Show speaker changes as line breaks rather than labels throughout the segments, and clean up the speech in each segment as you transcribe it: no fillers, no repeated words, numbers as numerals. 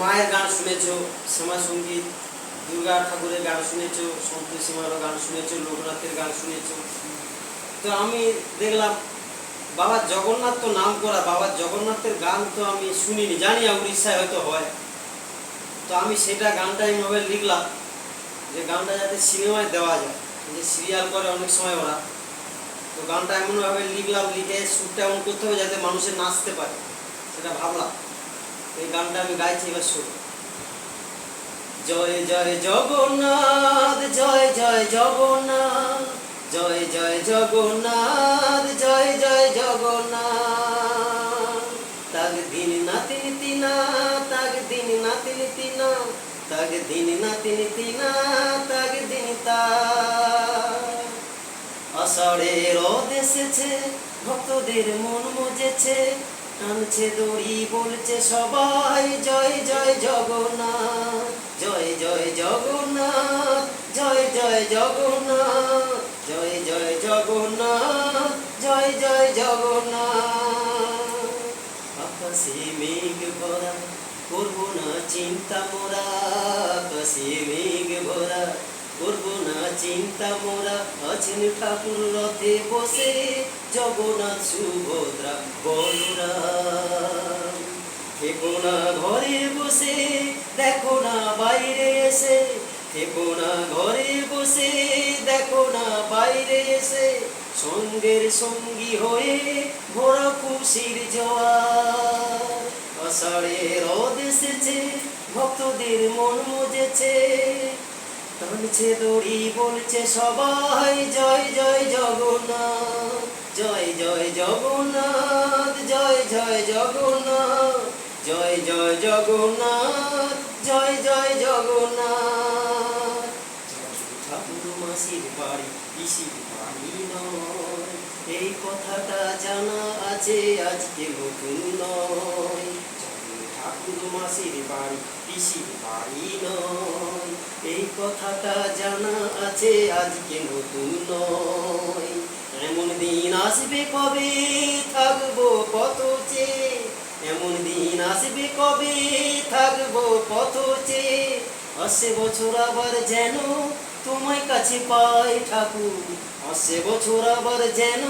মায়ের গান শুনেছো, শ্যামা সঙ্গীত, দুর্গা ঠাকুরের গান শুনেছো, সন্তোষী মারও গান শুনেছো, লোকনাথের গান শুনেছো। তো আমি দেখলাম বাবা জগন্নাথ তো নাম করা, বাবা জগন্নাথের গান তো আমি শুনিনি, জানি না উড়িষ্যায় হয়তো হয়। তো আমি সেটা গানটা এইভাবে লিখলাম যে গানটা যাতে সিনেমায় দেওয়া যায়, যে সিরিয়াল করে অনেক সময় ওরা। তো গানটা এমনভাবে লিখলাম, লিখে সুরটা এমন করতে হবে যাতে মানুষের নাচতে পারে, সেটা ভাবলাম। এই গানটা আমি গাইছি, এবার শুরু। জয় জয় জগন্নাথ, জয় জয় জগন্নাথ, জয় জয় জগন্নাথ, জয় জয় জগন্নাথ। তাগ দিন নাতিন তিনা, তাগ দিন নাতিন তিনা, তাগ দিন নাতিন তিনা, তাগ দিন তা। আষাঢ়ের রোদ এসেছে, ভক্তদের মন মজেছে, টানছে দড়ি বলছে সবাই জয় জয় জগন্নাথ, জয় জয় জগন্নাথ, জয় জয় জগন্নাথ, জয় জয় জগন্নাথ, জয় জয় জগন্নাথ। আকাশে মেঘ ভরা, করবো না চিন্তা মোরা, আকাশে মেঘ ভরা, করবো না চিন্তা মোরা, আছেন ঠাকুর রথে বসে, জগন্নাথ সুভদ্রা বলরাম। থেকো না ঘরে বসে, দেখো না বাইরে এসে, থেকো না ঘরে বসে, দেখো না বাইরে এসে, সঙ্গের সঙ্গী হয়ে ভরা খুশির জোয়ার। আষাঢ়ে রোদ এসেছে, ভক্তদের মন মজেছে, টানছে দড়ি বলছে সবাই জয় জয় জগন্নাথ, জয় জয় জগন্নাথ, জয় জয় জগন্নাথ, জয় জয় জগন্নাথ, জয় জয় জগন্নাথ। ঠাকুর মাসির বাড়ি পিসির বাড়ি নয়, এই কথাটা জানা আছে আজকে নতুন নয়। ঠাকুর মাসির বাড়ি পিসির বাড়ি নয়, এই কথাটা জানা আছে আজকে নতুন নয়। এমন দিন আসবে কবে, থাকবো কত চেয়ে, এমন দিন আসবে কবে, থাকবো কত চেয়ে, আসে বছর আবার যেন তোমায় কাছে পাই ঠাকুর, আসে বছর আবার যেন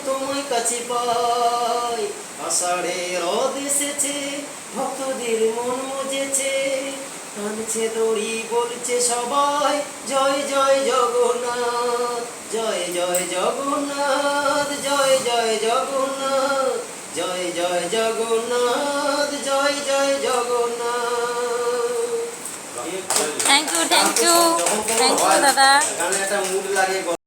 তোমায় কাছে পাই। আষাঢ়ে রোদ এসেছে, ভক্তদের মন মজেছে, টানছে দড়ি বলছে সবাই জয় জয় জগন্নাথ, জয় জয় জগন্নাথ, জয় জয় জগন্নাথ, জয় জয় জগন্নাথ, জয় জয় Jagannath.
Thank you, thank you, thank you দাদা।
গানে একটা মুড লাগে।